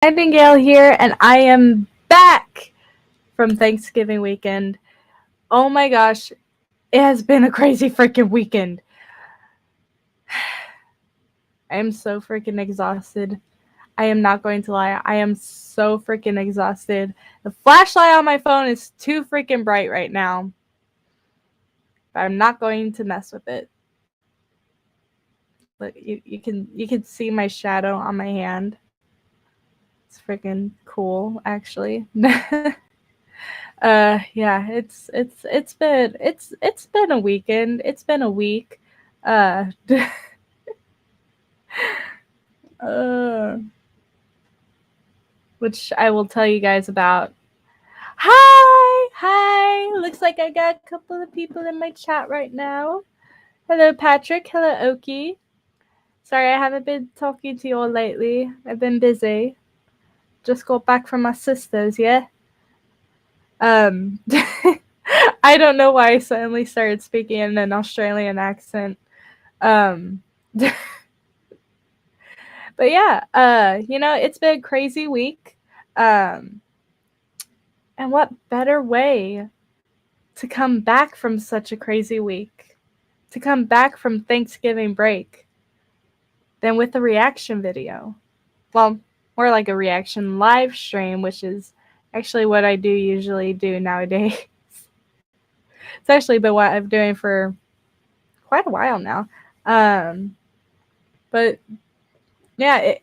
Nightingale here, and I am back from Thanksgiving weekend. Oh my gosh, it has been a crazy freaking weekend. I am so freaking exhausted. I am not going to lie. I am so freaking exhausted. The flashlight on my phone is too freaking bright right now, but I'm not going to mess with it. Look, you can see my shadow on my hand. It's freaking cool, actually. Yeah, it's been a weekend. It's been a week. Uh, uh, which I will tell you guys about. Hi. Looks like I got a couple of people in my chat right now. Hello, Patrick. Hello, Oki. Sorry, I haven't been talking to you all lately. I've been busy. Just got back from my sisters, yeah. I don't know why I suddenly started speaking in an Australian accent. Um, but yeah, it's been a crazy week. Um, and what better way to come back from such a crazy week, to come back from Thanksgiving break, than with a reaction video? Well, more like a reaction live stream, which is actually what I do usually do nowadays. It's actually been what I'm doing for quite a while now. But yeah,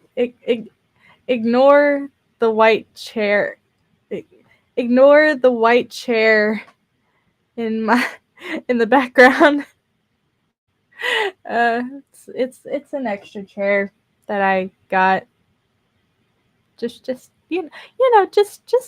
ignore the white chair. Ignore the white chair in my in the background. It's an extra chair that I got just just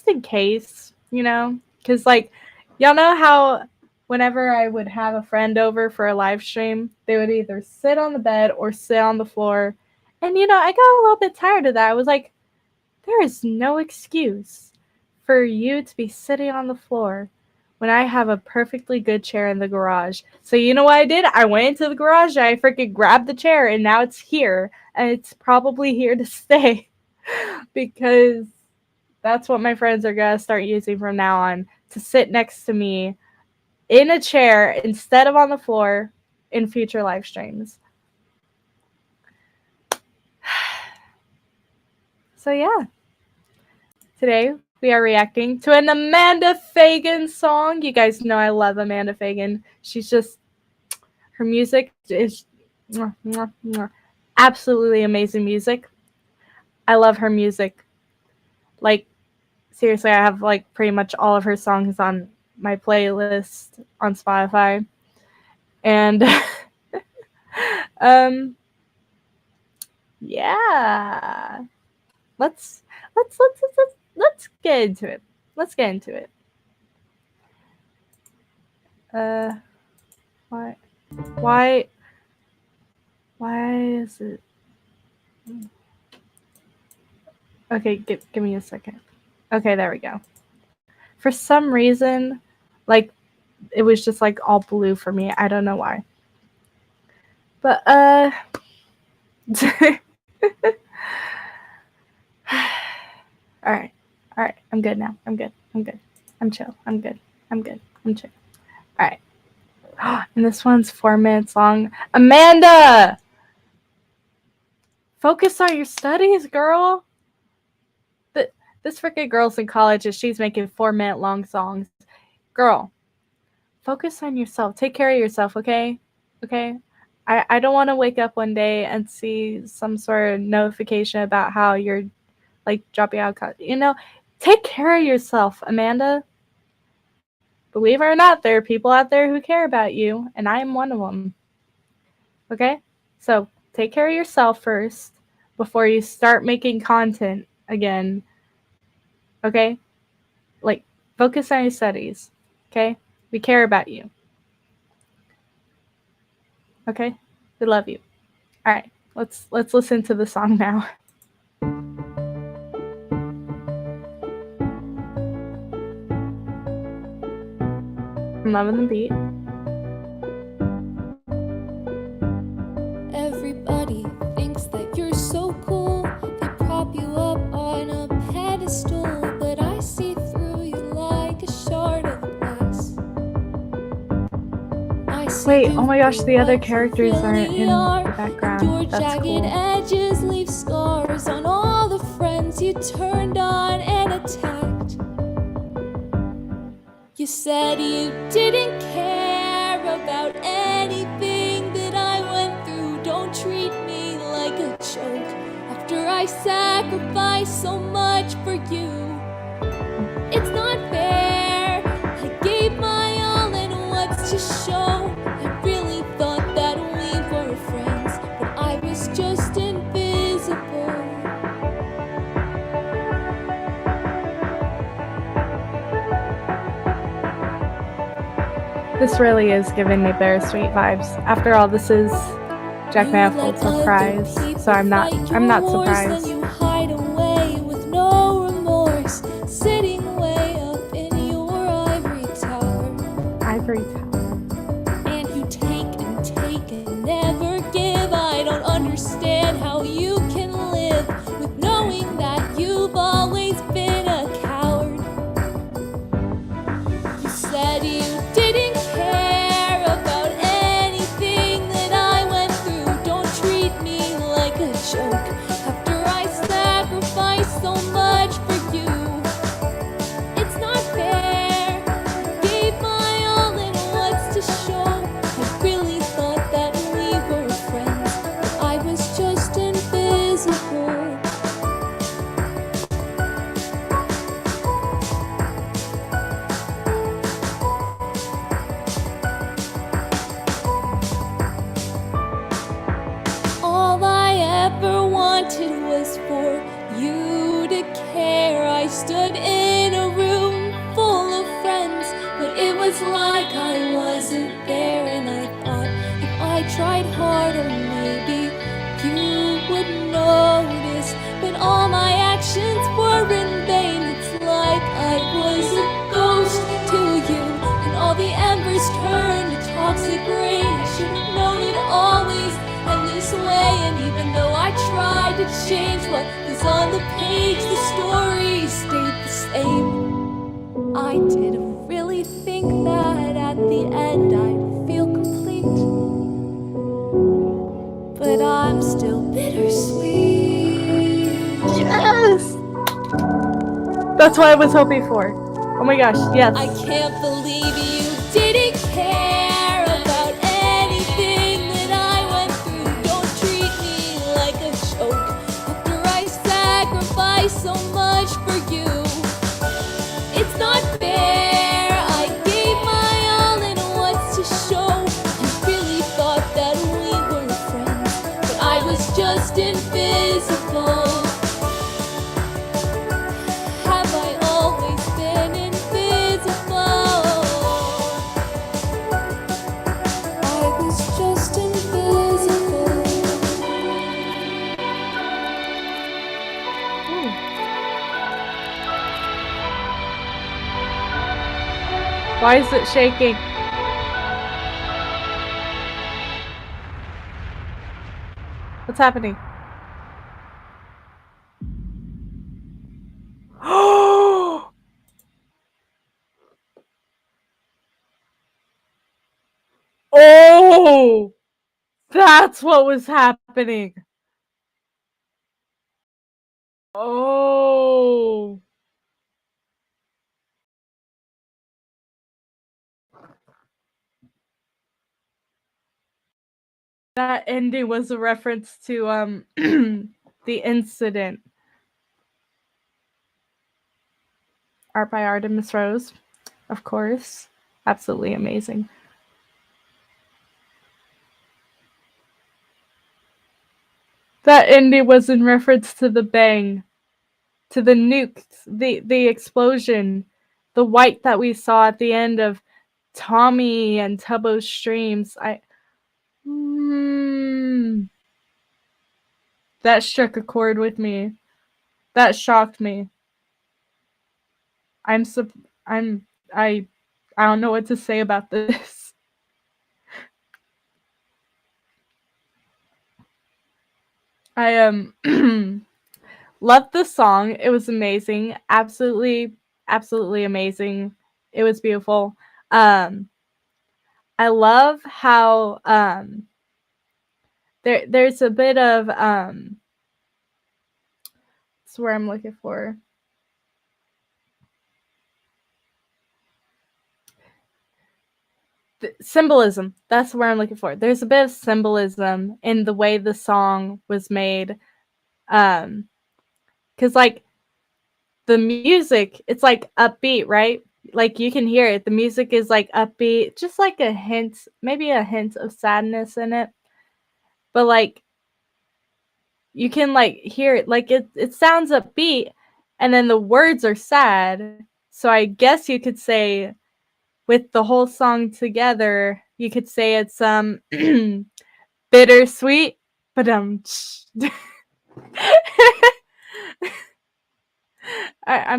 in case, because like y'all know how whenever I would have a friend over for a live stream, they would either sit on the bed or sit on the floor, and I got a little bit tired of that. I was like, there is no excuse for you to be sitting on the floor when I have a perfectly good chair in the garage. So you know what I did? I went into the garage, and I freaking grabbed the chair, and now it's here, and it's probably here to stay because that's what my friends are going to start using from now on, to sit next to me in a chair instead of on the floor in future live streams. So yeah, today we are reacting to an Amanda Fagan song. You guys know I love Amanda Fagan. Her music is absolutely amazing music. I love her music. Like, seriously, I have like pretty much all of her songs on my playlist on Spotify. And yeah. Let's get into it. Let's get into it. Uh why why why is it Okay, give me a second. Okay, there we go. For some reason, like, it was just like all blue for me. I don't know why. But all right. All right. I'm good now. I'm good. I'm good. I'm chill. I'm good. I'm good. I'm chill. All right. And this one's 4 minutes long. Amanda, focus on your studies, girl. This freaking girl's in college and she's making 4 minute long songs. Girl, focus on yourself. Take care of yourself, okay? Okay? I don't want to wake up one day and see some sort of notification about how you're like dropping out. Take care of yourself, Amanda. Believe it or not, there are people out there who care about you, and I am one of them. Okay? So take care of yourself first before you start making content again. Okay? Like, focus on your studies. Okay? We care about you. Okay? We love you. All right. Let's listen to the song now. I'm loving the beat. Everybody thinks that you're so cool. They prop you up on a Wait, oh my gosh, the other characters aren't in the background. Your That's jagged cool. edges leave scars on all the friends you turned on and attacked. You said you didn't care about anything that I went through. Don't treat me like a joke after I sacrificed so much for you. It's not fair. I gave my all, and what's to show? I really thought that we were friends, but I was just invisible. This really is giving me bittersweet vibes. After all, this is Jack Manifold's Reprise, so I'm not surprised. You hide away with no remorse, sitting way up in your ivory tower. Ivory Tower. And you take and never give. I don't understand how you can live with knowing that you've always been a coward. You said you didn't care about anything that I went through. Don't treat me like a joke after I sacrificed so much for you. It's not fair. I gave my all, and what's to show? I really thought that we were friends, but I was just invisible. All I ever wanted was for you to care. I stood in a room full of friends, but it was like I wasn't there. And I thought if I tried harder, maybe you would notice. But all my actions were in vain. It's like I was a ghost to you, and all the embers turned to toxic rain. I should have known it always end this way. And even though I tried to change what was on the page, the story stayed the same. I didn't really think that at the end I'd feel complete, but I'm still bittersweet. Yes! That's what I was hoping for. Oh my gosh, yes. I can't believe you didn't care about anything that I went through. Don't treat me like a joke after I sacrificed so much for you. It's not fair. I gave my all, and what's to show? I really thought that we were friends, but I was just invisible. Have I always been invisible? I was just invisible. Why is it shaking? What's happening? Oh! That's what was happening. Oh. That ending was a reference to the incident. Art by Artemis Rose, of course. Absolutely amazing. That ending was in reference to the bang, to the nuke, the explosion, the white that we saw at the end of Tommy and Tubbo's streams. That struck a chord with me. That shocked me. I don't know what to say about this. I loved the song. It was amazing. Absolutely amazing. It was beautiful. I love how there's a bit of that's where I'm looking for. Symbolism. That's where I'm looking for. There's a bit of symbolism in the way the song was made. Cause like the music, it's like upbeat, right? Like you can hear it. The music is like upbeat, just like a hint, maybe a hint of sadness in it. But like you can like hear it, like it sounds upbeat, and then the words are sad. So I guess you could say with the whole song together, you could say it's bittersweet, but I'm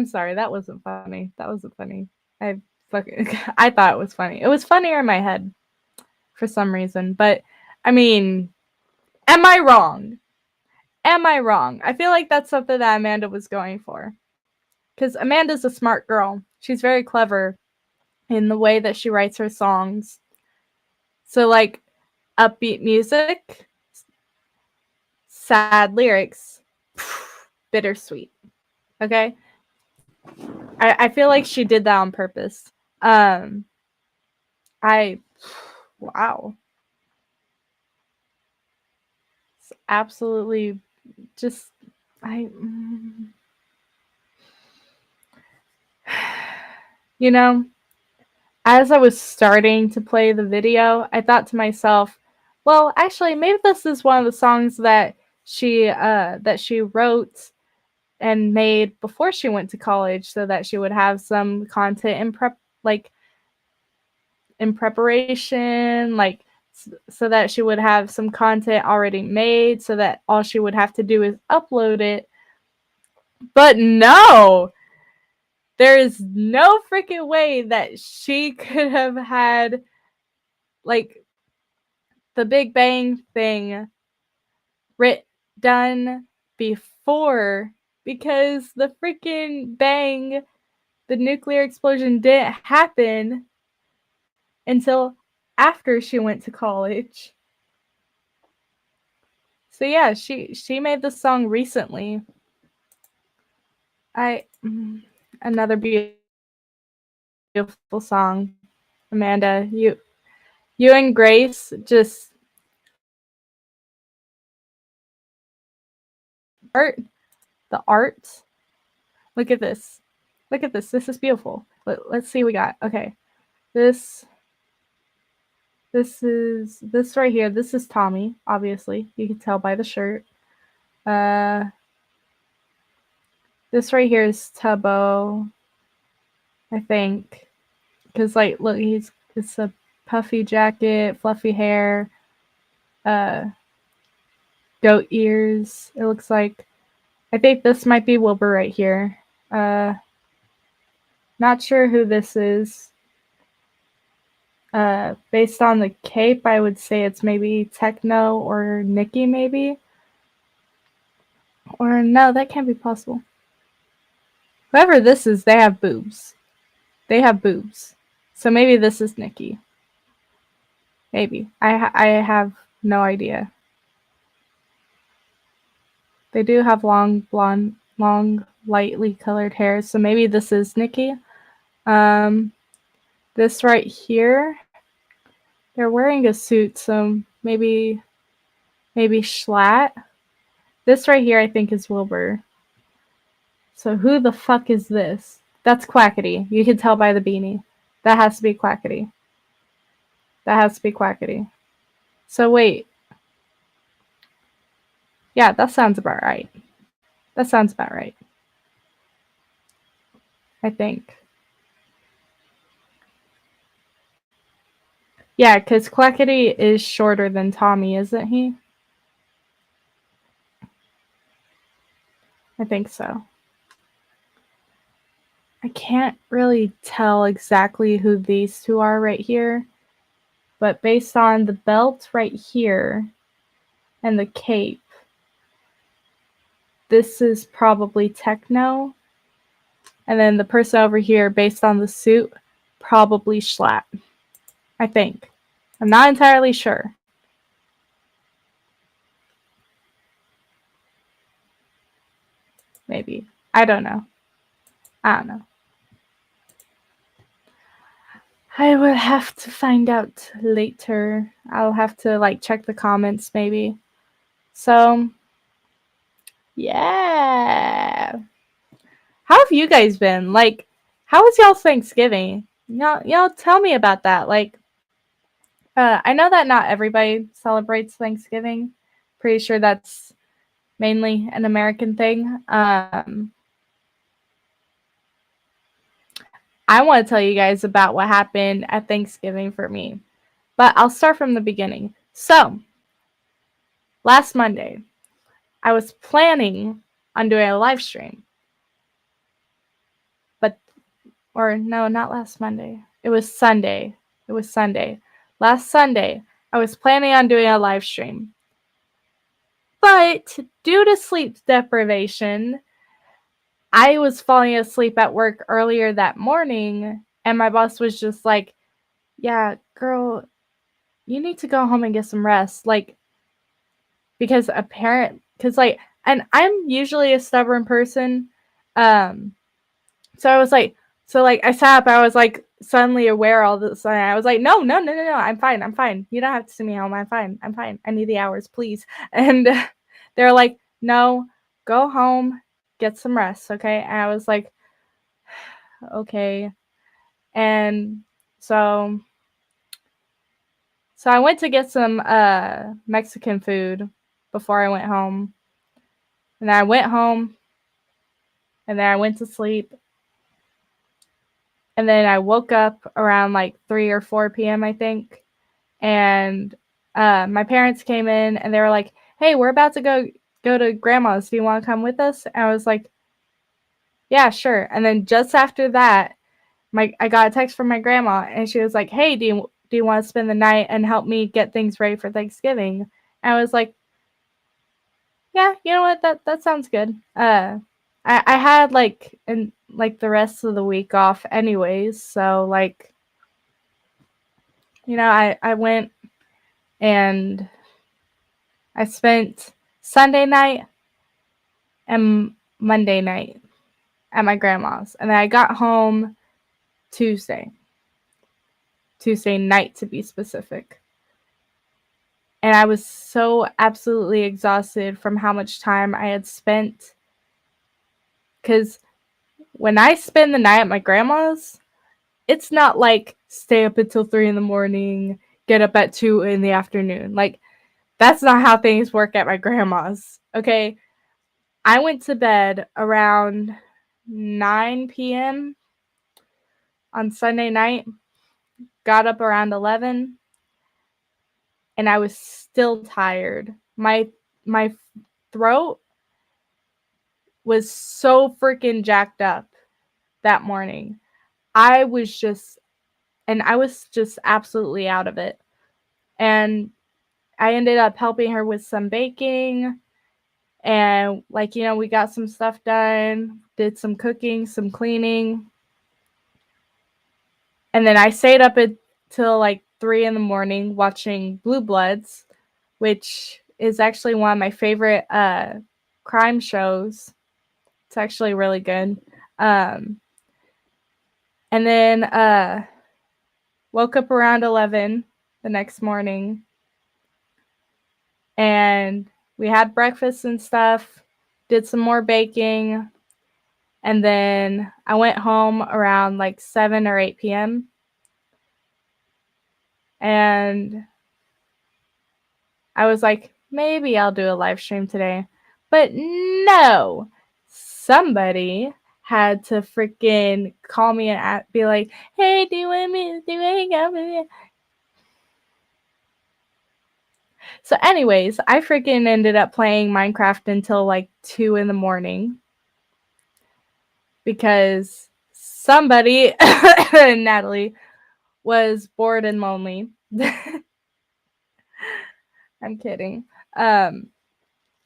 sorry, that wasn't funny. That wasn't funny. I I thought it was funny. It was funnier in my head for some reason, but I mean, am I wrong? Am I wrong? I feel like that's something that Amanda was going for. Because Amanda's a smart girl. She's very clever in the way that she writes her songs. So, like, upbeat music, sad lyrics, bittersweet. Okay? I feel like she did that on purpose. Um, wow. It's absolutely just, I, you know, as I was starting to play the video, I thought to myself, well, actually, maybe this is one of the songs that she wrote and made before she went to college, so that she would have some content in preparation, like so that she would have some content already made, so that all she would have to do is upload it. But no, there is no freaking way that she could have had like the Big Bang thing done before, because the freaking bang, the nuclear explosion didn't happen until after she went to college. So yeah, she made this song recently. Another beautiful song. Amanda, you and Grace just the art. Look at this. Look at this. This is beautiful. Let's see what we got. Okay. This is this right here. This is Tommy, obviously. You can tell by the shirt. This right here is Tubbo, I think. Cause like look, it's a puffy jacket, fluffy hair, uh goat ears, it looks like. I think this might be Wilbur right here. Not sure who this is. Based on the cape, I would say it's maybe Techno or Nikki, maybe. Or no, that can't be possible. Whoever this is, they have boobs. They have boobs. So maybe this is Nikki. Maybe. I have no idea. They do have long, blonde, long, lightly colored hair. So maybe this is Nikki. This right here, they're wearing a suit. So maybe Schlatt. This right here, I think, is Wilbur. So who the fuck is this? That's Quackity. You can tell by the beanie. That has to be Quackity. That has to be Quackity. So wait. Yeah, that sounds about right. That sounds about right. I think. Yeah, because Quackity is shorter than Tommy, isn't he? I think so. I can't really tell exactly who these two are right here, but based on the belt right here and the cape, this is probably Techno. And then the person over here, based on the suit, probably Schlatt. I think. I'm not entirely sure. Maybe. I don't know. I would have to find out later. I'll have to like check the comments maybe. So, yeah. How have you guys been? Like, how was y'all's Thanksgiving? Y'all tell me about that. Like, I know that not everybody celebrates Thanksgiving. Pretty sure that's mainly an American thing. I want to tell you guys about what happened at Thanksgiving for me. But I'll start from the beginning. So, last Monday, I was planning on doing a live stream. Or no, not last Monday. It was Sunday. Last Sunday, I was planning on doing a live stream. But due to sleep deprivation, I was falling asleep at work earlier that morning, and my boss was just like, "Yeah, girl, you need to go home and get some rest." Like, because and I'm usually a stubborn person. So I was like, I sat up, I was like suddenly aware all of a sudden. I was like, no, I'm fine. You don't have to send me home. I'm fine. I need the hours, please. And they're like, no, go home, get some rest, okay? And I was like, okay. And so I went to get some Mexican food before I went home. And then I went home, and then I went to sleep. And then I woke up around like 3 or 4 p.m., I think. And my parents came in and they were like, "Hey, we're about to go to grandma's. Do you want to come with us?" And I was like, "Yeah, sure." And then just after that, I got a text from my grandma and she was like, "Hey, do you want to spend the night and help me get things ready for Thanksgiving?" And I was like, "Yeah, you know what? That sounds good." I had like the rest of the week off anyways, so like, I went and I spent Sunday night and Monday night at my grandma's. And then I got home Tuesday night to be specific. And I was so absolutely exhausted from how much time I had spent. Because when I spend the night at my grandma's, it's not like stay up until 3 in the morning, get up at 2 in the afternoon. Like, that's not how things work at my grandma's. Okay. I went to bed around 9 p.m. on Sunday night, got up around 11, and I was still tired. My throat was so freaking jacked up that morning. I was just absolutely out of it. And I ended up helping her with some baking, and we got some stuff done, did some cooking, some cleaning. And then I stayed up until like 3 in the morning watching Blue Bloods, which is actually one of my favorite crime shows. It's actually really good. And then woke up around 11 the next morning, and we had breakfast and stuff, did some more baking, and then I went home around like 7 or 8 p.m. And I was like, maybe I'll do a live stream today. But no, somebody had to freaking call me and be like, "Hey, do you want me to do a hangout with you?" So anyways, I freaking ended up playing Minecraft until like 2 in the morning because somebody, Natalie, was bored and lonely. I'm kidding. I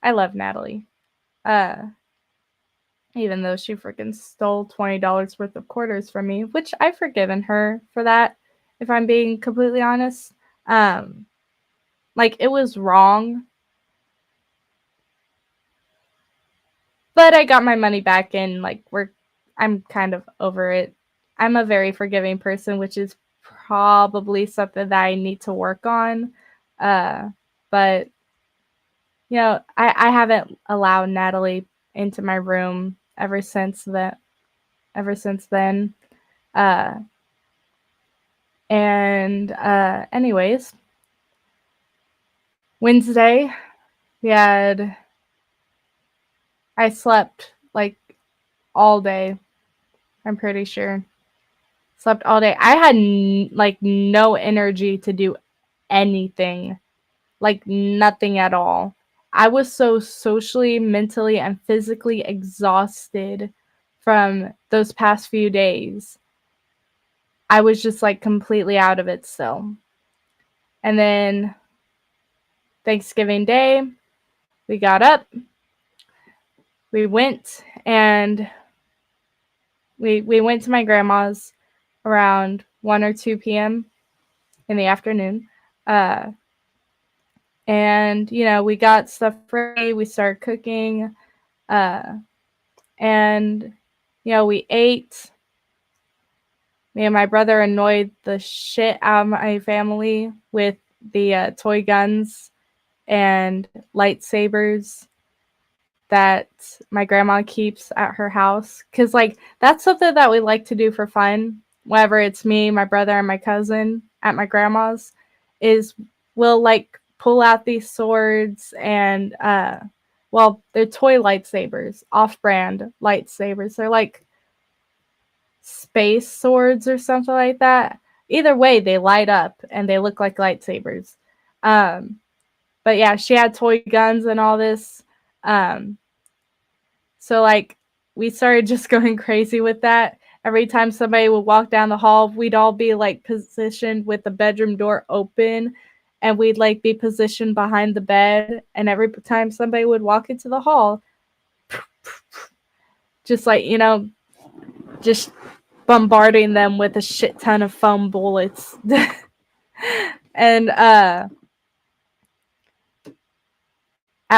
love Natalie. Even though she freaking stole $20 worth of quarters from me, which I've forgiven her for that, if I'm being completely honest. Um, like it was wrong, but I got my money back and like I'm kind of over it. I'm a very forgiving person, which is probably something that I need to work on. But I haven't allowed Natalie into my room ever since then. Uh, and anyways, Wednesday we had I slept like all day. I'm pretty sure slept all day. I had like no energy to do anything, like nothing at all. I was so socially, mentally, and physically exhausted from those past few days. I was just like completely out of it still. And then Thanksgiving Day, we got up, we went and we went to my grandma's around 1 or 2 p.m. in the afternoon. Uh, and we got stuff ready, we started cooking, uh, and we ate. Me and my brother annoyed the shit out of my family with the toy guns and lightsabers that my grandma keeps at her house, because like that's something that we like to do for fun whenever it's me, my brother, and my cousin at my grandma's. Is we'll like pull out these swords and well, they're toy lightsabers, off-brand lightsabers. They're like space swords or something like that. Either way, they light up and they look like lightsabers. But yeah, she had toy guns and all this. um So like we started just going crazy with that. Every time somebody would walk down the hall, we'd all be like positioned with the bedroom door open, and we'd like be positioned behind the bed, and every time somebody would walk into the hall, just like, just bombarding them with a shit ton of foam bullets. And at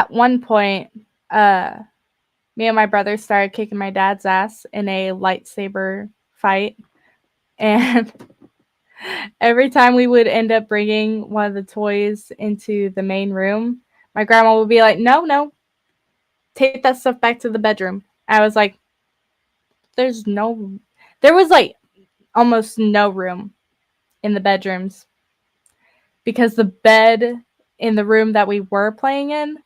one point, uh me and my brother started kicking my dad's ass in a lightsaber fight. And every time we would end up bringing one of the toys into the main room, my grandma would be like, no, no, take that stuff back to the bedroom. I was like, there was like almost no room in the bedrooms, because the bed in the room that we were playing in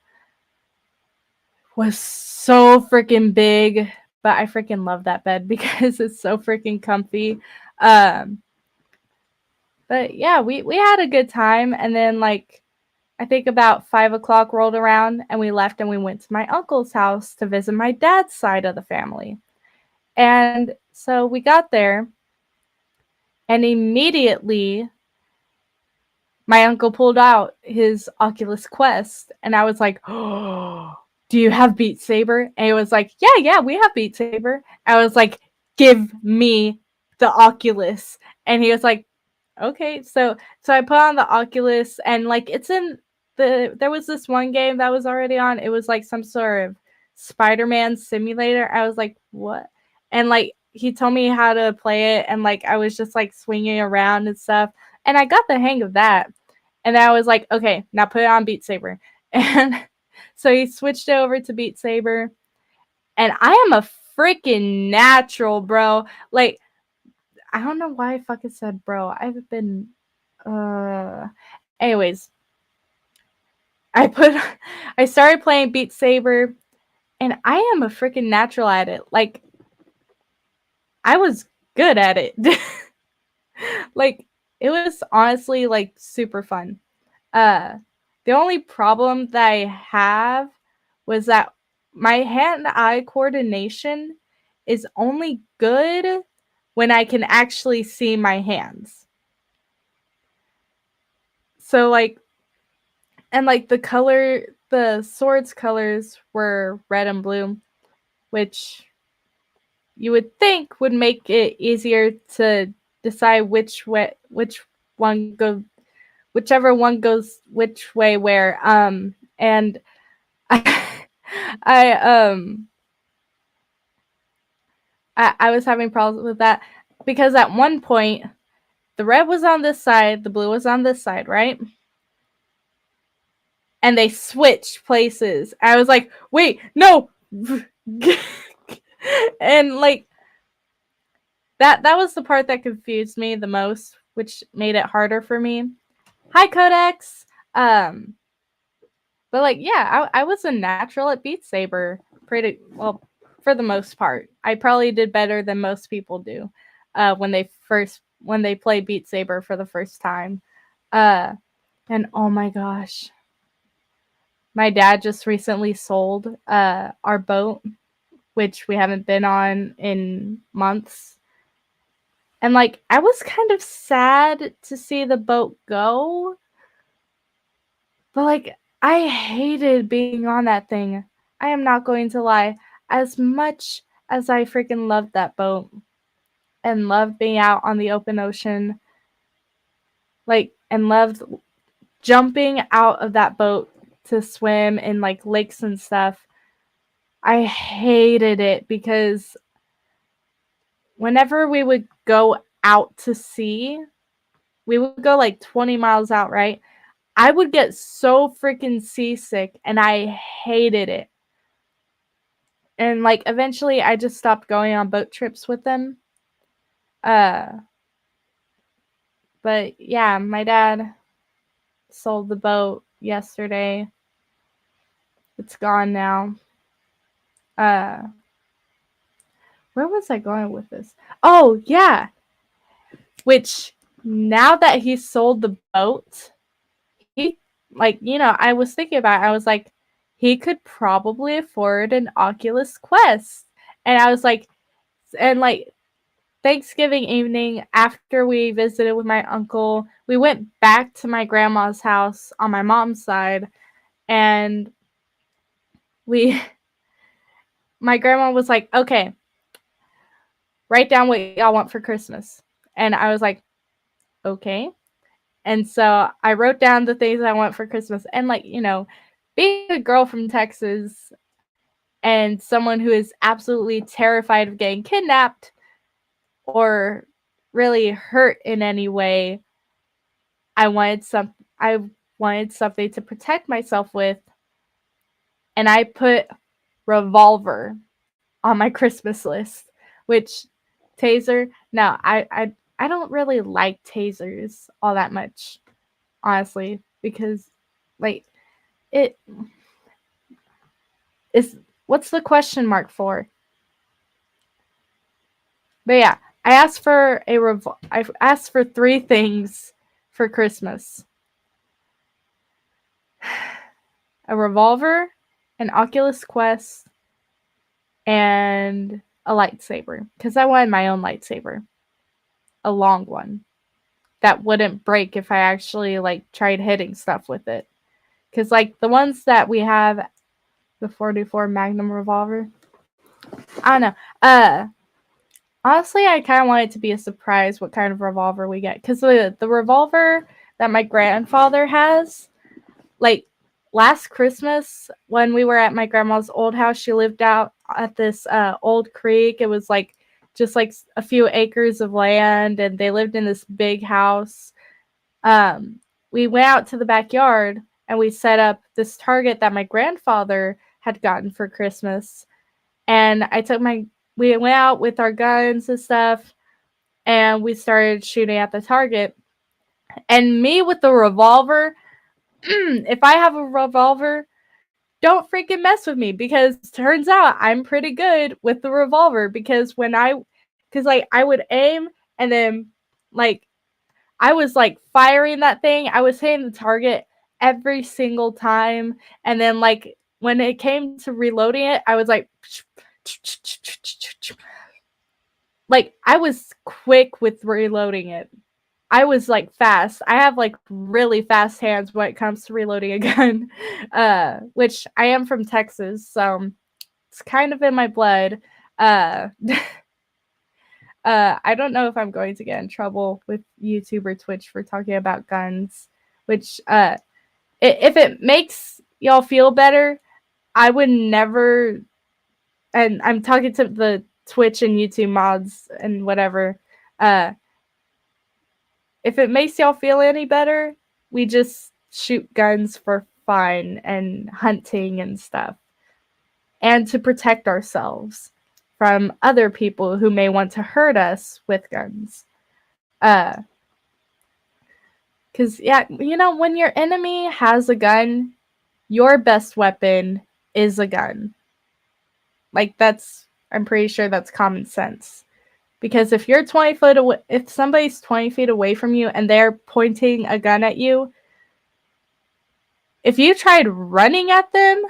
was so freaking big. But I freaking love that bed because it's so freaking comfy. Um, but yeah, we had a good time. And then like I think about 5 o'clock rolled around and we left and we went to my uncle's house to visit my dad's side of the family. And so we got there, and immediately my uncle pulled out his Oculus Quest, and I was like, "Oh, do you have Beat Saber?" And he was like, "Yeah, yeah, we have Beat Saber." I was like, "Give me the Oculus." And he was like, "Okay." So I put on the Oculus, and like it's in there was this one game that was already on. It was like some sort of Spider-Man simulator. I was like, "What?" And like he told me how to play it, and like I was just like swinging around and stuff. And I got the hang of that. And I was like, okay, now put it on Beat Saber. And so he switched it over to Beat Saber. And I am a freaking natural, bro. Like, I don't know why I fucking said bro. I've been anyways, I put I started playing Beat Saber, and I am a freaking natural at it. Like, I was good at it. Like, it was honestly like super fun. Uh, the only problem that I have was that my hand-eye coordination is only good when I can actually see my hands. So like, and like the sword's colors were red and blue, which you would think would make it easier to decide which one go whichever one goes which way where. And I I was having problems with that because at one point the red was on this side, the blue was on this side, right? And they switched places. I was like, wait, no. And like that was the part that confused me the most, which made it harder for me. Hi Codex. Um but like yeah, I was a natural at Beat Saber pretty well for the most part. I probably did better than most people do when they play Beat Saber for the first time. Uh and oh my gosh, my dad just recently sold our boat, which we haven't been on in months. And like I was kind of sad to see the boat go, but like I hated being on that thing. I am not going to lie. As much as I freaking loved that boat and loved being out on the open ocean, like and loved jumping out of that boat to swim in like lakes and stuff, I hated it because whenever we would go out to sea, we would go like 20 miles out, right? I would get so freaking seasick and I hated it. And like eventually I just stopped going on boat trips with them. Uh but yeah, my dad sold the boat yesterday. It's gone now. Uh where was I going with this? Oh, yeah. Which now that he sold the boat, he like, I was thinking about it. I was like, he could probably afford an Oculus Quest. And I was like, and like Thanksgiving evening after we visited with my uncle, we went back to my grandma's house on my mom's side, and we my grandma was like, "Okay, write down what y'all want for Christmas." And I was like, "Okay." And so I wrote down the things I want for Christmas. And like, being a girl from Texas and someone who is absolutely terrified of getting kidnapped or really hurt in any way, I wanted something to protect myself with, and I put revolver on my Christmas list, which taser. No, I don't really like tasers all that much, honestly, because like it is what's the question mark for? But yeah, I asked for three things for Christmas: a revolver, an Oculus Quest, and a lightsaber. Because I wanted my own lightsaber, a long one that wouldn't break if I actually like tried hitting stuff with it. Because like the ones that we have, the 44 Magnum revolver, I don't know. Honestly, I kind of want it to be a surprise what kind of revolver we get. Because the revolver that my grandfather has, like last Christmas when we were at my grandma's old house, she lived out at this old creek. It was like just like a few acres of land, and they lived in this big house. We went out to the backyard and we set up this target that my grandfather had gotten for Christmas. And we went out with our guns and stuff, and we started shooting at the target. And me with the revolver, if I have a revolver, don't freaking mess with me, because turns out I'm pretty good with the revolver. Because like I would aim, and then like I was like firing that thing, I was hitting the target every single time, and then like when it came to reloading it, I was like I was quick with reloading it. I was like fast. I have like really fast hands when it comes to reloading a gun, which I am from Texas, so it's kind of in my blood. Uh, I don't know if I'm going to get in trouble with YouTube or Twitch for talking about guns, which if it makes y'all feel better, I would never, and I'm talking to the Twitch and YouTube mods and whatever, if it makes y'all feel any better, we just shoot guns for fun and hunting and stuff, and to protect ourselves from other people who may want to hurt us with guns. Because, yeah, when your enemy has a gun, your best weapon is a gun. Like, I'm pretty sure that's common sense. Because if you're 20 foot away, if somebody's 20 feet away from you and they're pointing a gun at you, if you tried running at them,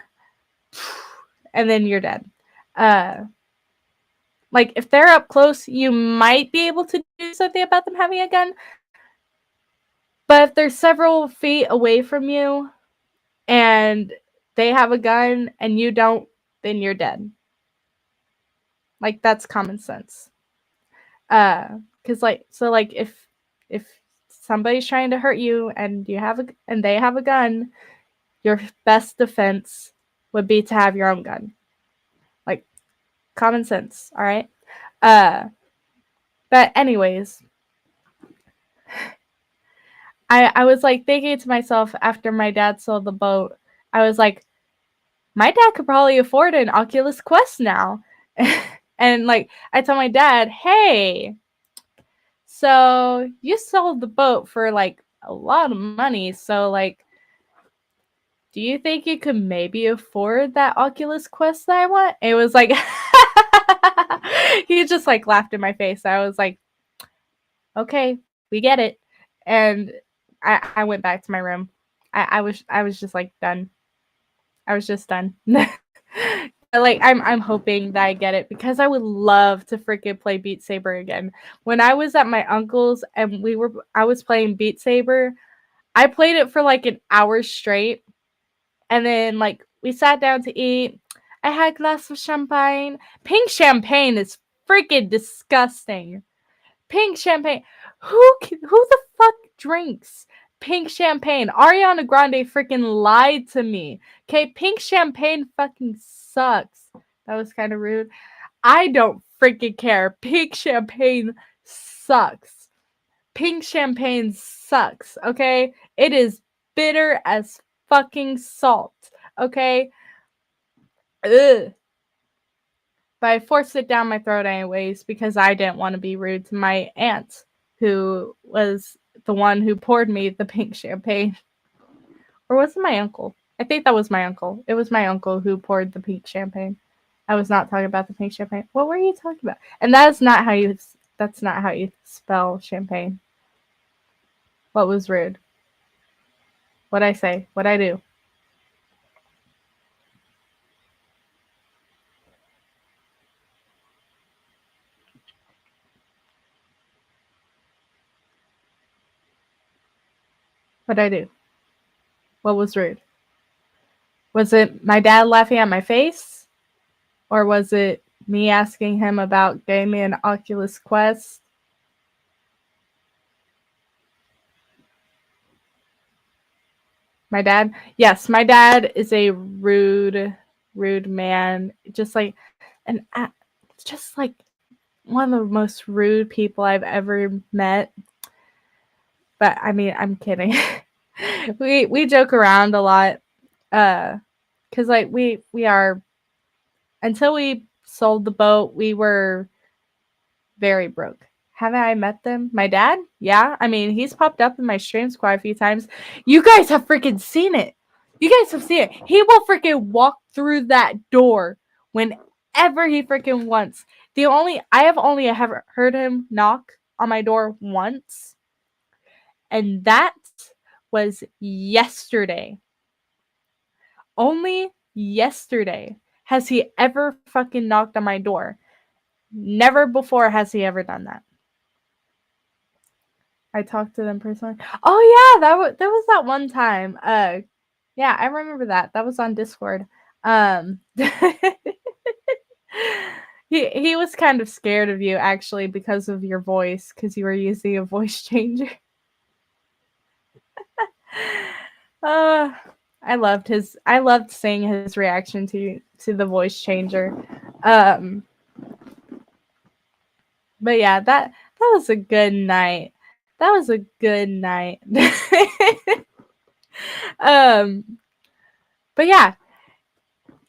and then you're dead. Like, if they're up close, you might be able to do something about them having a gun. But if they're several feet away from you and they have a gun and you don't, then you're dead. Like, that's common sense. Because if somebody's trying to hurt you and they have a gun, your best defense would be to have your own gun. Like, common sense, all right? But anyways, I was like thinking to myself after my dad sold the boat, I was like, my dad could probably afford an Oculus Quest now. And like, I told my dad, hey, so you sold the boat for like a lot of money. So like, do you think you could maybe afford that Oculus Quest that I want? It was like, he just like laughed in my face. I was like, okay, we get it. And I went back to my room. I was just like done. I was just done. Like, I'm hoping that I get it because I would love to freaking play Beat Saber again. When I was at my uncle's and I was playing Beat Saber, I played it for like an hour straight, and then like we sat down to eat. I had a glass of champagne. Pink champagne is freaking disgusting. Pink champagne. Who the fuck drinks pink champagne? Ariana Grande freaking lied to me. Okay, pink champagne fucking sucks. That was kind of rude. I don't freaking care. Pink champagne sucks. Pink champagne sucks, okay? It is bitter as fucking salt, okay? Ugh. But I forced it down my throat anyways because I didn't want to be rude to my aunt, who was the one who poured me the pink champagne. Or was it my uncle? I think that was my uncle. It was my uncle who poured the pink champagne. I was not talking about the pink champagne. What were you talking about? And that's not how you spell champagne. What was rude? What'd I say? What'd I do? What'd I do? What was rude? Was it my dad laughing at my face? Or was it me asking him about getting me an Oculus Quest? My dad? Yes, my dad is a rude man. Just like one of the most rude people I've ever met. But I mean, I'm kidding. we joke around a lot. Cause like we are, until we sold the boat, we were very broke. Haven't I met them? My dad? Yeah. I mean, he's popped up in my streams quite a few times. You guys have freaking seen it. You guys have seen it. He will freaking walk through that door whenever he freaking wants. I have only ever heard him knock on my door once. And that was yesterday. Only yesterday has he ever fucking knocked on my door. Never before has he ever done that. I talked to them personally. Oh yeah, there was that one time. Yeah, I remember that. That was on Discord. He was kind of scared of you actually because of your voice, because you were using a voice changer. uh, I loved seeing his reaction to the voice changer. Um, but yeah, that was a good night. That was a good night. um, but yeah,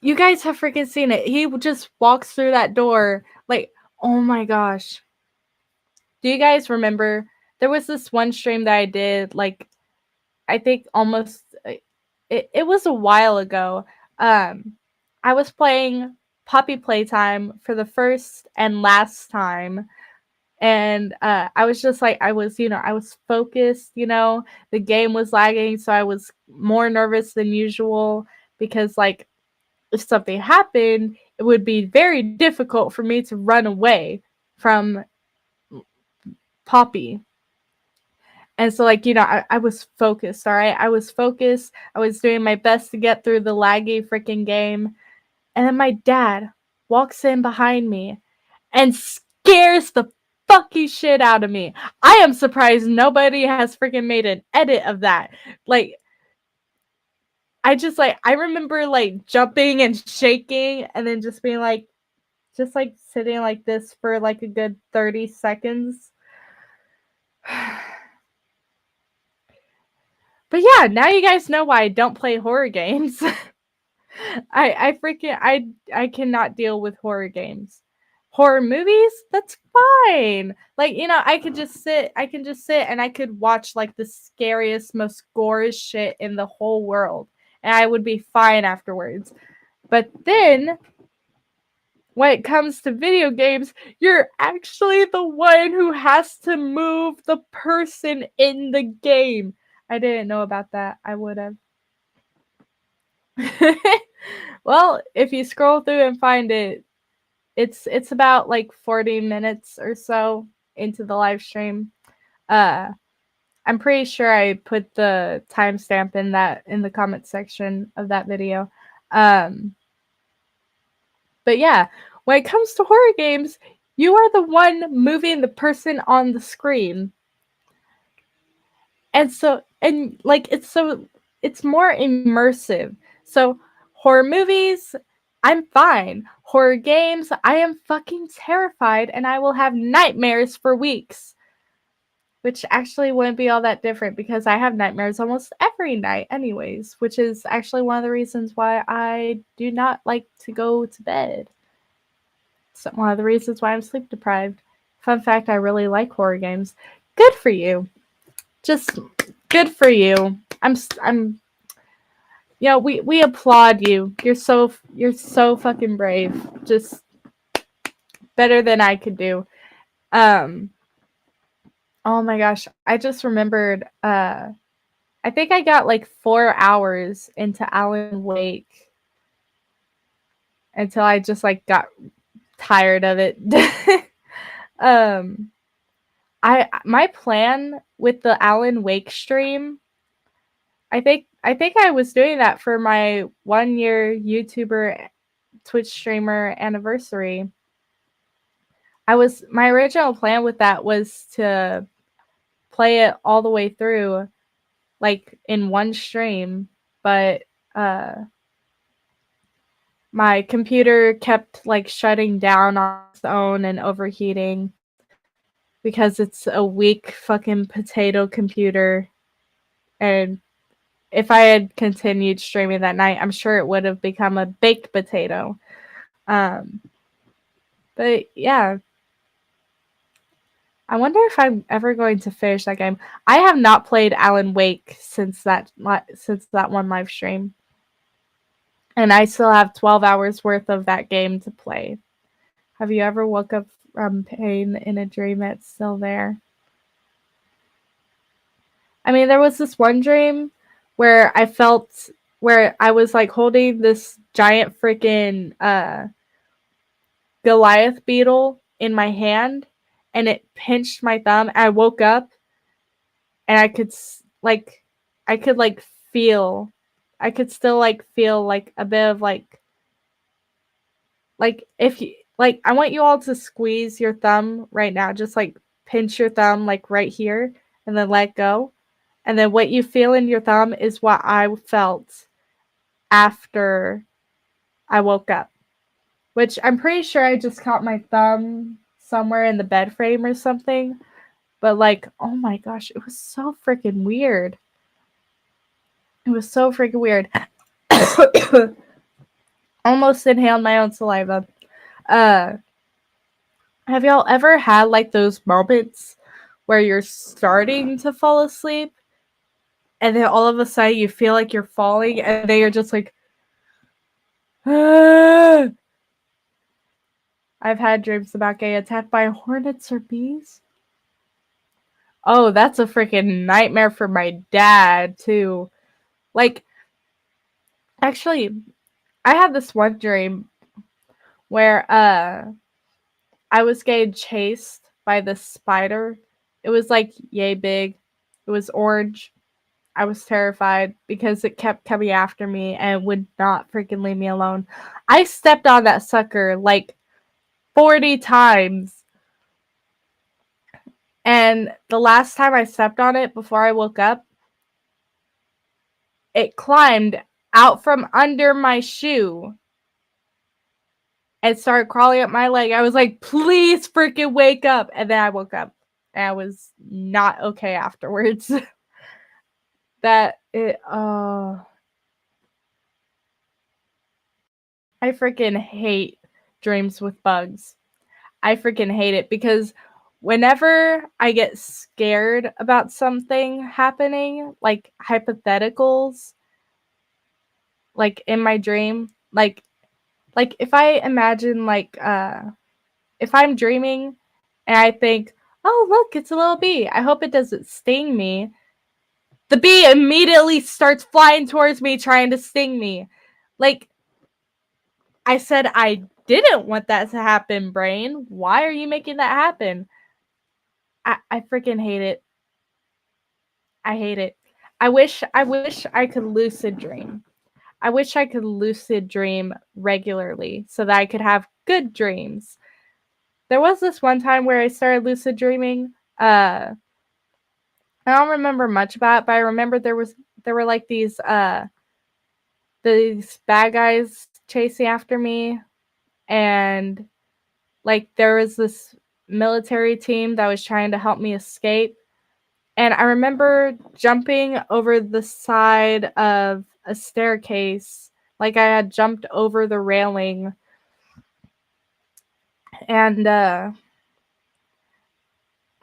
you guys have freaking seen it. He just walks through that door like, oh my gosh. Do you guys remember there was this one stream that I did like I think almost it was a while ago. Um I was playing Poppy Playtime for the first and last time, and I was just like I was focused, the game was lagging, so I was more nervous than usual because like if something happened, it would be very difficult for me to run away from Poppy. And so, like, I was focused, all right? I was focused. I was doing my best to get through the laggy freaking game. And then my dad walks in behind me and scares the fucking shit out of me. I am surprised nobody has freaking made an edit of that. Like, I remember, like, jumping and shaking and then just being like, just like sitting like this for like a good 30 seconds. But yeah, now you guys know why I don't play horror games. I cannot deal with horror games. Horror movies, that's fine. Like, I can just sit and I could watch like the scariest, most goriest shit in the whole world. And I would be fine afterwards. But then when it comes to video games, you're actually the one who has to move the person in the game. I didn't know about that. I would have. Well, if you scroll through and find it, it's about like 40 minutes or so into the live stream. Uh I'm pretty sure I put the timestamp in the comment section of that video. Um but yeah, when it comes to horror games, you are the one moving the person on the screen. And like it's more immersive. So horror movies, I'm fine. Horror games, I am fucking terrified and I will have nightmares for weeks. Which actually wouldn't be all that different because I have nightmares almost every night anyways, which is actually one of the reasons why I do not like to go to bed. It's one of the reasons why I'm sleep deprived. Fun fact, I really like horror games. Good for you. Just good for you. We applaud you. You're so fucking brave. Just better than I could do. Oh my gosh, I just remembered I think I got like 4 hours into Alan Wake until I just like got tired of it. um my plan with the Alan Wake stream, I think I was doing that for my 1-year YouTuber Twitch streamer anniversary. My original plan with that was to play it all the way through like in one stream, but my computer kept like shutting down on its own and overheating because it's a weak fucking potato computer. And if I had continued streaming that night, I'm sure it would have become a baked potato. But yeah, I wonder if I'm ever going to finish that game. I have not played Alan Wake since that one live stream, and I still have 12 hours worth of that game to play. Have you ever woke up from pain in a dream that's still there? I mean, there was this one dream where I was like holding this giant freaking Goliath beetle in my hand, and it pinched my thumb. And I woke up, and I could feel, I could still like feel like a bit of like if you like, I want you all to squeeze your thumb right now, just like pinch your thumb like right here, and then let go. And then what you feel in your thumb is what I felt after I woke up. Which I'm pretty sure I just caught my thumb somewhere in the bed frame or something. But like, oh my gosh, it was so freaking weird. It was so freaking weird. Almost inhaled my own saliva. Uh, have y'all ever had like those moments where you're starting to fall asleep and then all of a sudden you feel like you're falling and then you're just like, ah! I've had dreams about getting attacked by hornets or bees. Oh, that's a freaking nightmare for my dad too. Like, actually, I had this one dream where I was getting chased by this spider. It was like yay big. It was orange. I was terrified because it kept coming after me and would not freaking leave me alone. I stepped on that sucker like 40 times. And the last time I stepped on it before I woke up, it climbed out from under my shoe and started crawling up my leg. I was like, please freaking wake up. And then I woke up and I was not okay afterwards. I freaking hate dreams with bugs. I freaking hate it because whenever I get scared about something happening, like hypotheticals, like in my dream, like if I imagine if I'm dreaming and I think, oh look, it's a little bee. I hope it doesn't sting me. The bee immediately starts flying towards me trying to sting me. Like I said I didn't want that to happen, brain. Why are you making that happen? I freaking hate it. I hate it. I wish I could lucid dream. I wish I could lucid dream regularly so that I could have good dreams. There was this one time where I started lucid dreaming. I don't remember much about it, but I remember there were like these bad guys chasing after me, and like there was this military team that was trying to help me escape. And I remember jumping over the side of a staircase, like I had jumped over the railing, and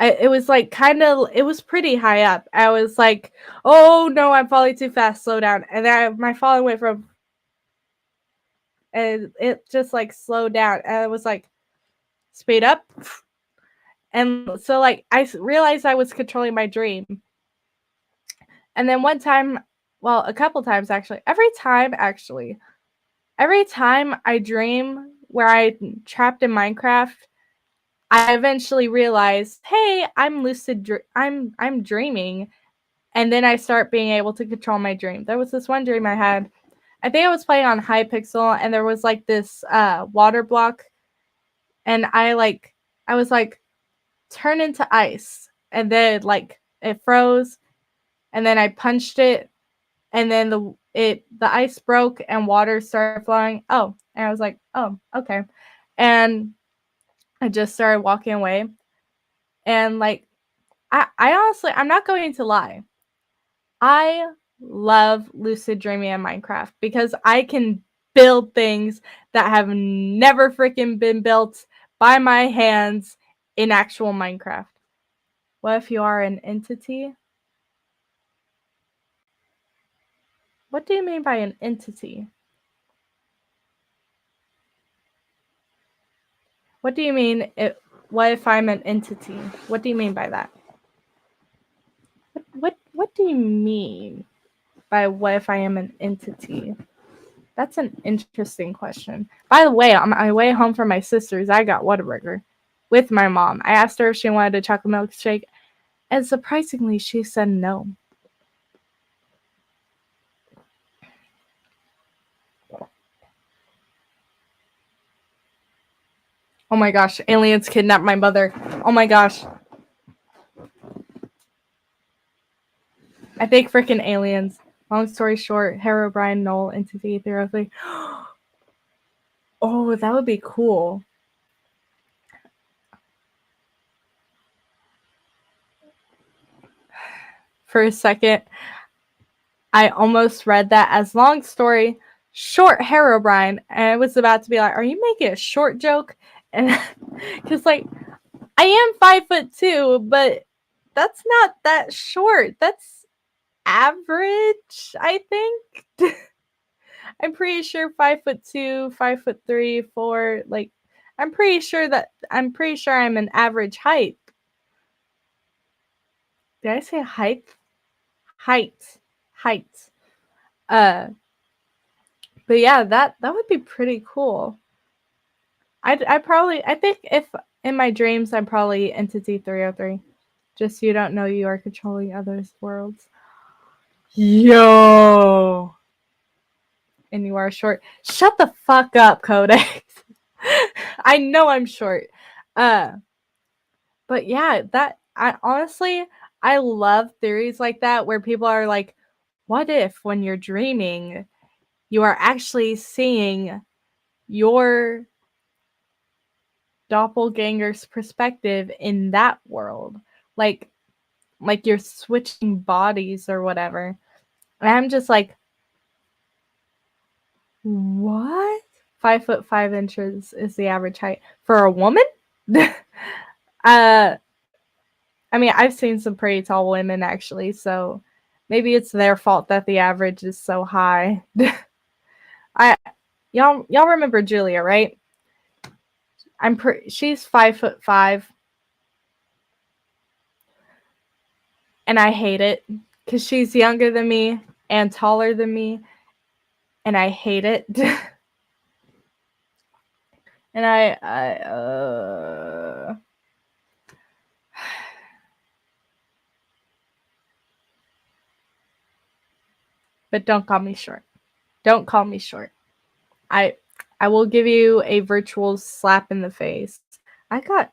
it was like it was pretty high up. I was like, oh no, I'm falling too fast, slow down. And then my falling went from, and it just like slowed down. And it was like, speed up. And so like I realized I was controlling my dream. And then one time, well, a couple times actually, every time I dream where I'm trapped in Minecraft, I eventually realize, hey, I'm dreaming, and then I start being able to control my dream. There was this one dream I had. I think I was playing on Hypixel, and there was like this water block, and I was like, turn into ice, and then like it froze, and then I punched it, and then the ice broke and water started flowing. Oh, and I was like, oh, okay, and I just started walking away, and like I honestly, I'm not going to lie. I love lucid dreaming in Minecraft because I can build things that have never freaking been built by my hands in actual Minecraft. What if you are an entity? What do you mean by an entity? What do you mean? What if I'm an entity? What do you mean by that? What do you mean by what if I am an entity? That's an interesting question. By the way, on my way home from my sister's, I got Whataburger with my mom. I asked her if she wanted a chocolate milkshake, and surprisingly, she said no. Oh my gosh, aliens kidnapped my mother. Oh my gosh. I think freaking aliens. Long story short, Herobrine, Null, Entity 303. Oh, that would be cool. For a second, I almost read that as long story short Herobrine, and I was about to be like, "Are you making a short joke?" And because like I am 5'2", but that's not that short. That's average, I think. I'm pretty sure 5'2", 5'3", 4. Like, I'm pretty sure I'm an average height. Did I say height? Height. But yeah, that would be pretty cool. I think if in my dreams I'm probably Entity 303. Just so you don't know you are controlling others' worlds. Yo. And you are short. Shut the fuck up, Codex. I know I'm short. But yeah, I honestly I love theories like that where people are like, what if when you're dreaming you are actually seeing your doppelganger's perspective in that world? Like you're switching bodies or whatever. And I'm just like, what? 5'5" is the average height for a woman. I mean, I've seen some pretty tall women actually, so maybe it's their fault that the average is so high. I y'all remember Julia, right? She's 5'5", and I hate it because she's younger than me and taller than me, and I hate it. And but don't call me short. Don't call me short. I will give you a virtual slap in the face. I got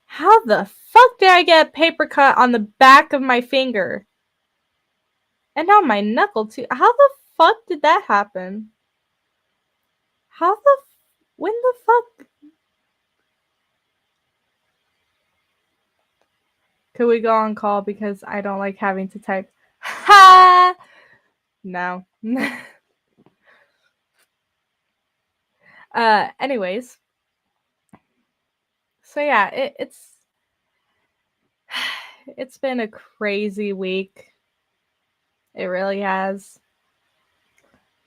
How the fuck did I get a paper cut on the back of my finger? And on my knuckle too. How the fuck did that happen? When the fuck? Could we go on call because I don't like having to type? Ha! No. Anyways. So yeah, it's been a crazy week. It really has.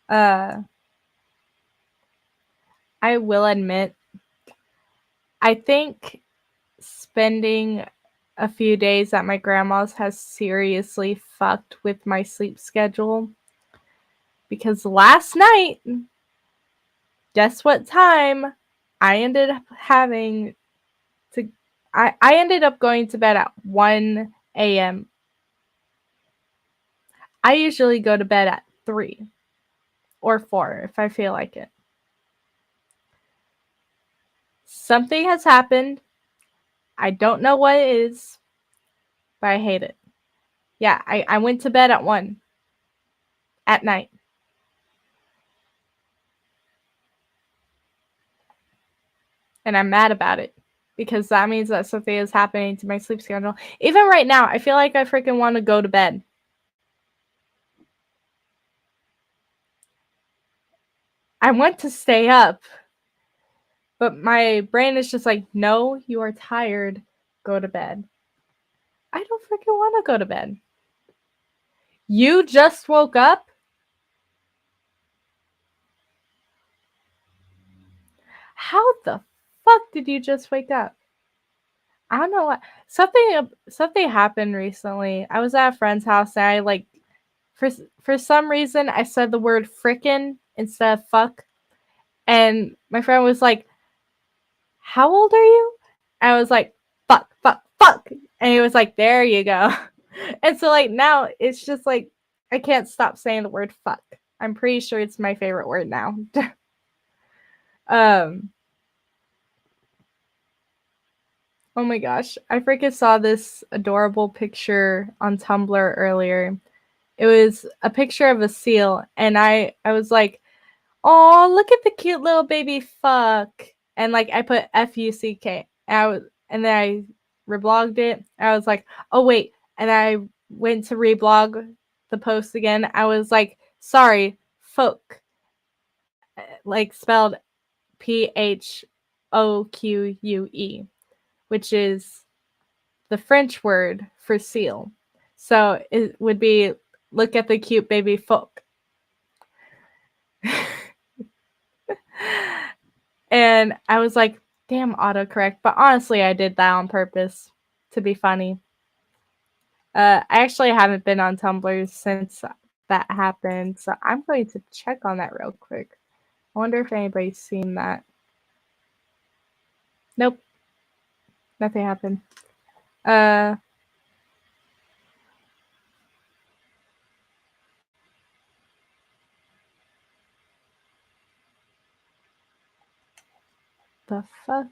I will admit, I think spending a few days at my grandma's has seriously fucked with my sleep schedule. Because last night, guess what time I ended up having to. I ended up going to bed at 1 a.m. I usually go to bed at 3 or 4 if I feel like it. Something has happened. I don't know what it is, but I hate it. Yeah, I went to bed at 1 at night. And I'm mad about it because that means that something is happening to my sleep schedule. Even right now, I feel like I freaking want to go to bed. I want to stay up, but my brain is just like, no, you are tired. Go to bed. I don't freaking want to go to bed. You just woke up? How the fuck did you just wake up? I don't know what. Something happened recently. I was at a friend's house and I like for some reason I said the word frickin' instead of fuck. And my friend was like, "How old are you?" I was like, "Fuck, fuck, fuck." And he was like, "There you go." And so like now it's just like I can't stop saying the word fuck. I'm pretty sure it's my favorite word now. um Oh my gosh. I freaking saw this adorable picture on Tumblr earlier. It was a picture of a seal, and I was like, "Oh, look at the cute little baby fuck." And like I put FUCK. And then I reblogged it. I was like, "Oh wait." And I went to reblog the post again. I was like, "Sorry, folk." Like spelled PHOQUE, which is the French word for seal. So it would be look at the cute baby folk. And I was like, damn autocorrect. But honestly, I did that on purpose to be funny. I actually haven't been on Tumblr since that happened. So I'm going to check on that real quick. I wonder if anybody's seen that. Nope, nothing happened. Uh, the fuck?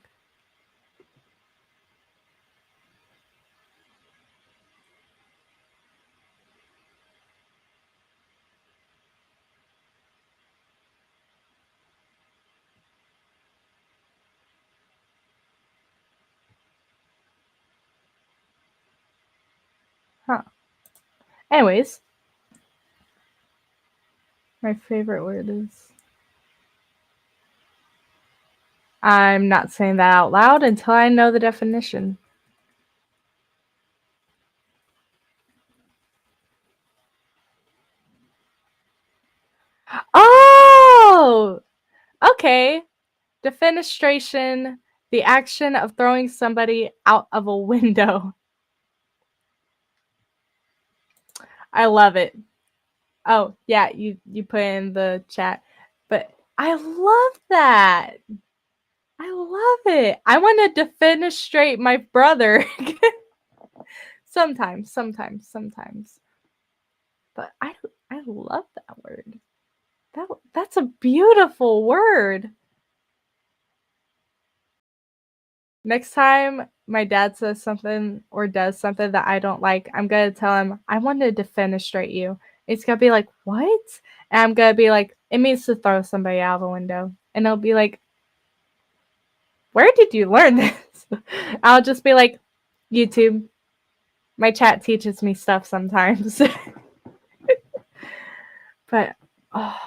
Huh. Anyways, my favorite word is. I'm not saying that out loud until I know the definition. Oh! Okay. Defenestration, the action of throwing somebody out of a window. I love it. Oh, yeah, you put in the chat. But I love that. I love it. I want to defenestrate my brother. Sometimes. But I love that word. That's a beautiful word. Next time my dad says something or does something that I don't like, I'm gonna tell him, I want to defenestrate you. It's gonna be like, what? And I'm gonna be like, it means to throw somebody out of a window. And he'll be like, where did you learn this? I'll just be like, YouTube. My chat teaches me stuff sometimes. But, oh,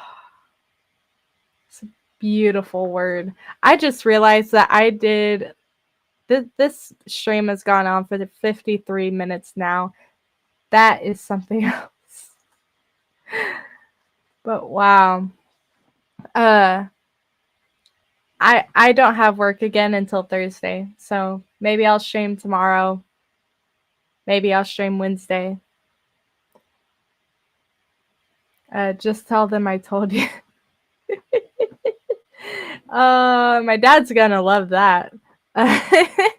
it's a beautiful word. I just realized that I did. This stream has gone on for the 53 minutes now. That is something else. But wow. I don't have work again until Thursday. So maybe I'll stream tomorrow. Maybe I'll stream Wednesday. Just tell them I told you. My dad's gonna love that. I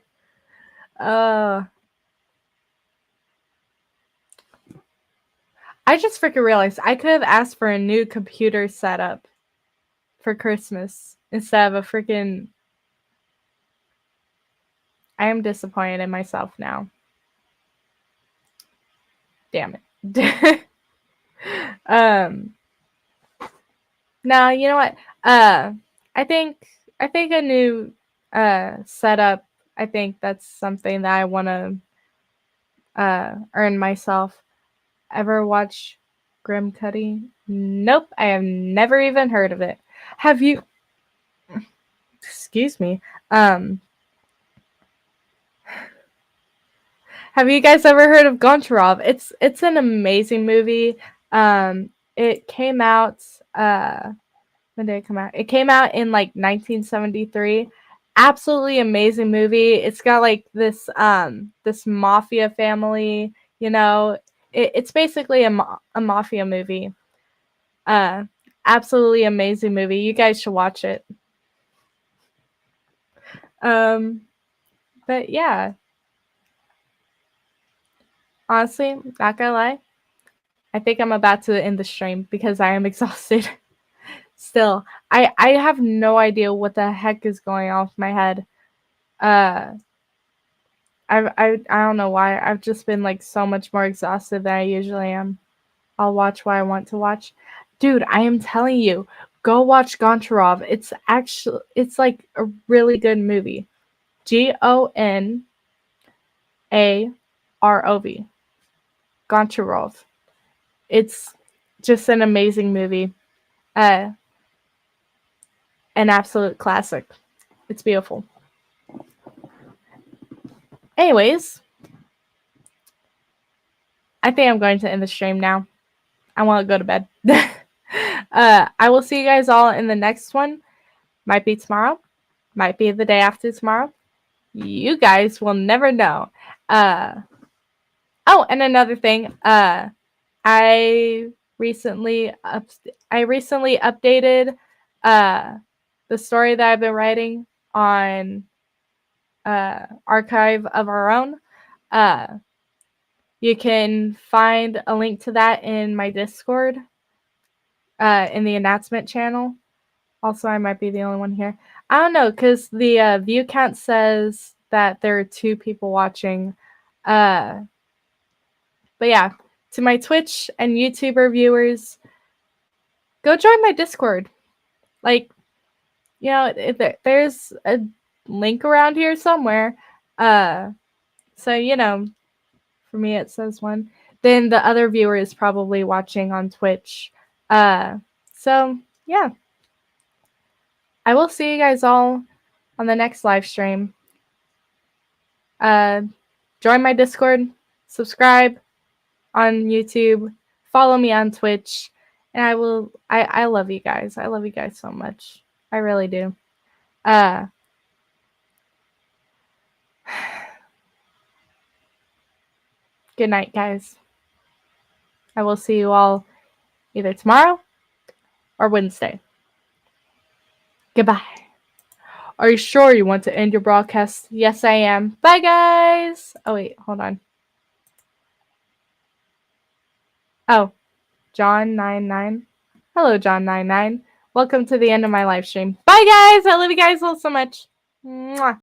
just freaking realized I could have asked for a new computer setup for Christmas instead of a freaking. I am disappointed in myself now. Damn it. No, you know what? I think a new setup. I think that's something that I want to earn myself. Ever watch Grim Cuddy? Nope, I have never even heard of it. Have you? Excuse me. Have you guys ever heard of Goncharov? It's an amazing movie. It came out. When did it come out? It came out in like 1973. Absolutely amazing movie. It's got like this mafia family. You know, it's basically a mafia movie. Uh, Absolutely amazing movie. You guys should watch it. But yeah, honestly, not gonna lie, I think I'm about to end the stream because I am exhausted. Still, I have no idea what the heck is going on with my head. I don't know why. I've just been like so much more exhausted than I usually am. I'll watch what I want to watch. Dude, I am telling you, go watch Goncharov. It's like a really good movie. Gonarov. Goncharov. It's just an amazing movie. Uh an absolute classic. It's beautiful. Anyways, I think I'm going to end the stream now. I want to go to bed. I will see you guys all in the next one. Might be tomorrow. Might be the day after tomorrow. You guys will never know. Oh, and another thing. I recently updated the story that I've been writing on Archive of Our Own. You can find a link to that in my Discord, in the announcement channel. Also, I might be the only one here. I don't know, because the view count says that there are 2 people watching. But yeah, to my Twitch and YouTuber viewers, go join my Discord. Like, there's a link around here somewhere. So, for me it says 1. Then the other viewer is probably watching on Twitch. So, yeah. I will see you guys all on the next live stream. Join my Discord, subscribe on YouTube, follow me on Twitch, and I love you guys. I love you guys so much. I really do. Good night, guys. I will see you all either tomorrow or Wednesday. Goodbye. Are you sure you want to end your broadcast? Yes, I am. Bye, guys. Oh, wait. Hold on. Oh, John99. Hello, John99. Welcome to the end of my live stream. Bye, guys. I love you guys all so much. Mwah.